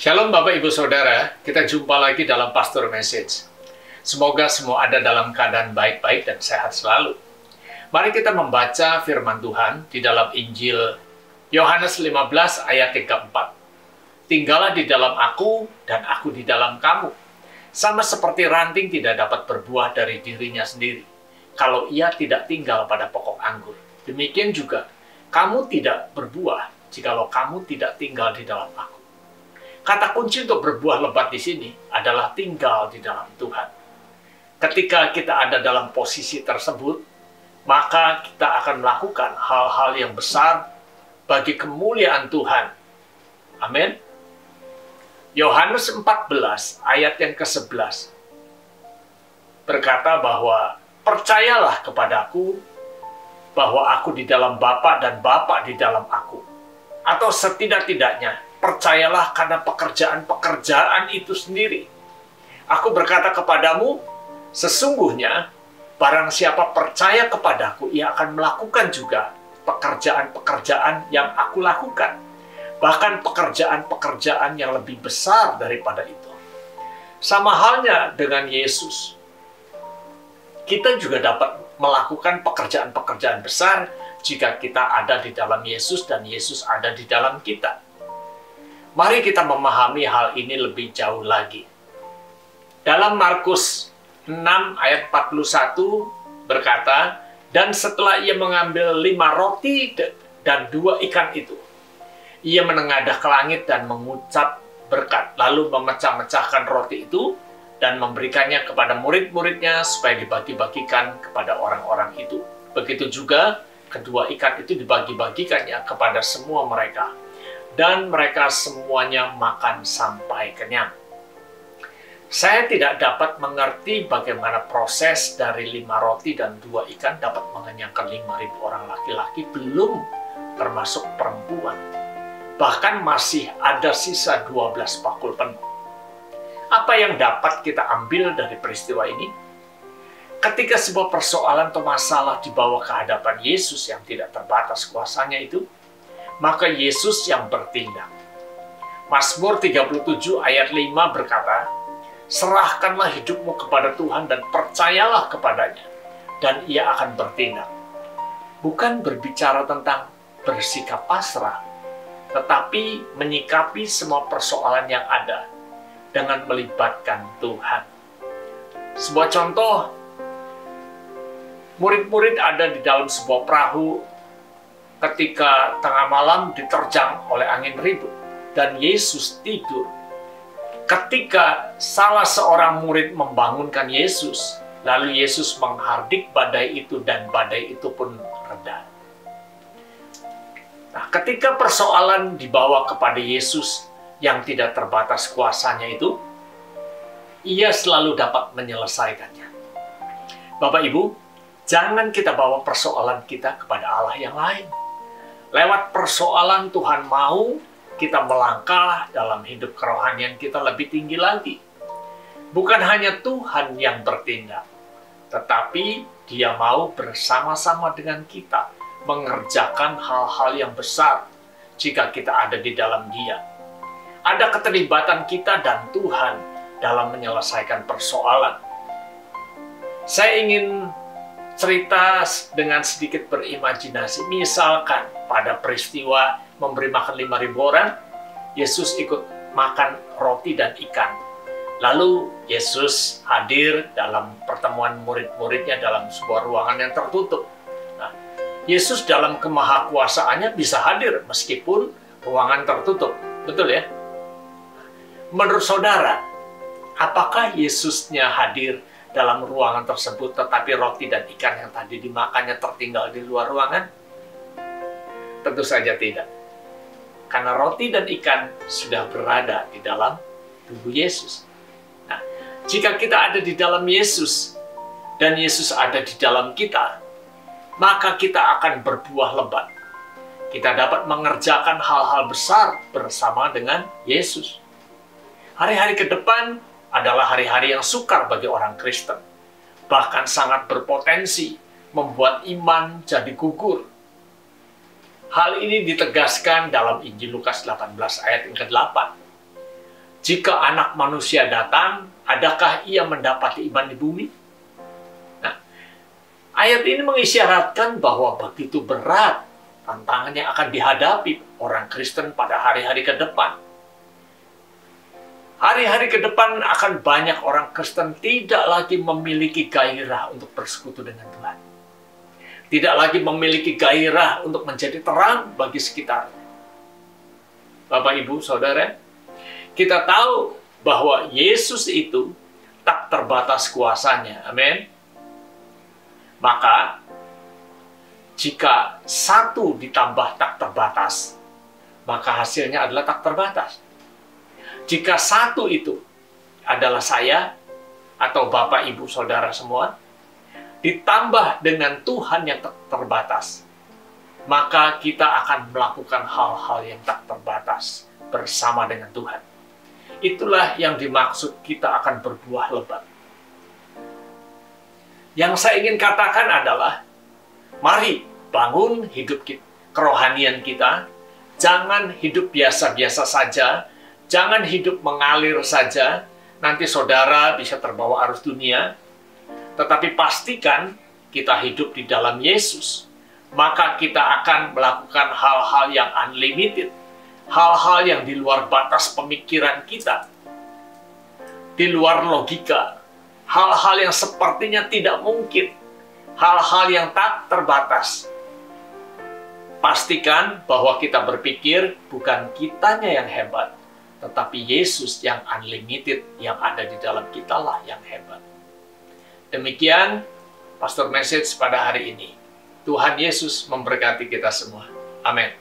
Shalom Bapak Ibu Saudara, kita jumpa lagi dalam Pastor Message. Semoga semua ada dalam keadaan baik-baik dan sehat selalu. Mari kita membaca firman Tuhan di dalam Injil Yohanes 15 ayat 34. Tinggallah di dalam aku dan aku di dalam kamu. Sama seperti ranting tidak dapat berbuah dari dirinya sendiri, kalau ia tidak tinggal pada pokok anggur. Demikian juga, kamu tidak berbuah jikalau kamu tidak tinggal di dalam aku. Kata kunci untuk berbuah lebat di sini adalah tinggal di dalam Tuhan. Ketika kita ada dalam posisi tersebut, maka kita akan melakukan hal-hal yang besar bagi kemuliaan Tuhan. Amin. Yohanes 14 ayat yang ke-11 berkata bahwa percayalah kepadaku bahwa aku di dalam Bapa dan Bapa di dalam aku. Atau setidak-tidaknya percayalah karena pekerjaan-pekerjaan itu sendiri. Aku berkata kepadamu, sesungguhnya barang siapa percaya kepadaku, ia akan melakukan juga pekerjaan-pekerjaan yang aku lakukan. Bahkan pekerjaan-pekerjaan yang lebih besar daripada itu. Sama halnya dengan Yesus. Kita juga dapat melakukan pekerjaan-pekerjaan besar jika kita ada di dalam Yesus dan Yesus ada di dalam kita. Mari kita memahami hal ini lebih jauh lagi. Dalam Markus 6 ayat 41 berkata, dan setelah ia mengambil 5 roti dan 2 ikan itu, ia menengadah ke langit dan mengucap berkat, lalu memecah-mecahkan roti itu dan memberikannya kepada murid-muridnya supaya dibagi-bagikan kepada orang-orang itu. Begitu juga kedua ikan itu dibagi-bagikannya kepada semua mereka. Dan mereka semuanya makan sampai kenyang. Saya tidak dapat mengerti bagaimana proses dari 5 roti dan 2 ikan dapat mengenyangkan 5.000 orang laki-laki, belum termasuk perempuan. Bahkan masih ada sisa 12 bakul penuh. Apa yang dapat kita ambil dari peristiwa ini? Ketika sebuah persoalan atau masalah dibawa ke hadapan Yesus yang tidak terbatas kuasanya itu, maka Yesus yang bertindak. Mazmur 37 ayat 5 berkata, serahkanlah hidupmu kepada Tuhan dan percayalah kepadanya, dan ia akan bertindak. Bukan berbicara tentang bersikap pasrah, tetapi menyikapi semua persoalan yang ada dengan melibatkan Tuhan. Sebuah contoh, murid-murid ada di dalam sebuah perahu ketika tengah malam diterjang oleh angin ribut dan Yesus tidur. Ketika salah seorang murid membangunkan Yesus, lalu Yesus menghardik badai itu dan badai itu pun reda. Nah, ketika persoalan dibawa kepada Yesus yang tidak terbatas kuasanya itu, ia selalu dapat menyelesaikannya. Bapak Ibu, jangan kita bawa persoalan kita kepada Allah yang lain. Lewat persoalan Tuhan mau kita melangkah dalam hidup kerohanian kita lebih tinggi lagi. Bukan hanya Tuhan yang bertindak, tetapi Dia mau bersama-sama dengan kita mengerjakan hal-hal yang besar jika kita ada di dalam Dia. Ada keterlibatan kita dan Tuhan dalam menyelesaikan persoalan. Saya ingin cerita dengan sedikit berimajinasi. Misalkan pada peristiwa memberi makan 5.000 orang, Yesus ikut makan roti dan ikan. Lalu Yesus hadir dalam pertemuan murid-muridnya dalam sebuah ruangan yang tertutup. Nah, Yesus dalam kemahakuasaannya bisa hadir meskipun ruangan tertutup. Betul ya? Menurut saudara, apakah Yesusnya hadir dalam ruangan tersebut, tetapi roti dan ikan yang tadi dimakannya tertinggal di luar ruangan? Tentu saja tidak. Karena roti dan ikan sudah berada di dalam tubuh Yesus. Nah, jika kita ada di dalam Yesus, dan Yesus ada di dalam kita, maka kita akan berbuah lebat. Kita dapat mengerjakan hal-hal besar bersama dengan Yesus. Hari-hari ke depan adalah hari-hari yang sukar bagi orang Kristen. Bahkan sangat berpotensi membuat iman jadi gugur. Hal ini ditegaskan dalam Injil Lukas 18 ayat yang ke-8. Jika anak manusia datang, adakah ia mendapati iman di bumi? Nah, ayat ini mengisyaratkan bahwa begitu berat tantangan yang akan dihadapi orang Kristen pada hari-hari ke depan. Hari-hari ke depan akan banyak orang Kristen tidak lagi memiliki gairah untuk bersekutu dengan Tuhan. Tidak lagi memiliki gairah untuk menjadi terang bagi sekitarnya. Bapak, Ibu, Saudara, kita tahu bahwa Yesus itu tak terbatas kuasanya. Amin. Maka, jika satu ditambah tak terbatas, maka hasilnya adalah tak terbatas. Jika satu itu adalah saya, atau Bapak, Ibu, Saudara semua, ditambah dengan Tuhan yang tak terbatas, maka kita akan melakukan hal-hal yang tak terbatas bersama dengan Tuhan. Itulah yang dimaksud kita akan berbuah lebat. Yang saya ingin katakan adalah, mari bangun hidup kita, kerohanian kita. Jangan hidup biasa-biasa saja, jangan hidup mengalir saja, nanti saudara bisa terbawa arus dunia. Tetapi pastikan kita hidup di dalam Yesus, maka kita akan melakukan hal-hal yang unlimited, hal-hal yang di luar batas pemikiran kita, di luar logika, hal-hal yang sepertinya tidak mungkin, hal-hal yang tak terbatas. Pastikan bahwa kita berpikir bukan kitanya yang hebat, tetapi Yesus yang unlimited yang ada di dalam kita lah yang hebat. Demikian Pastor Message pada hari ini. Tuhan Yesus memberkati kita semua. Amin.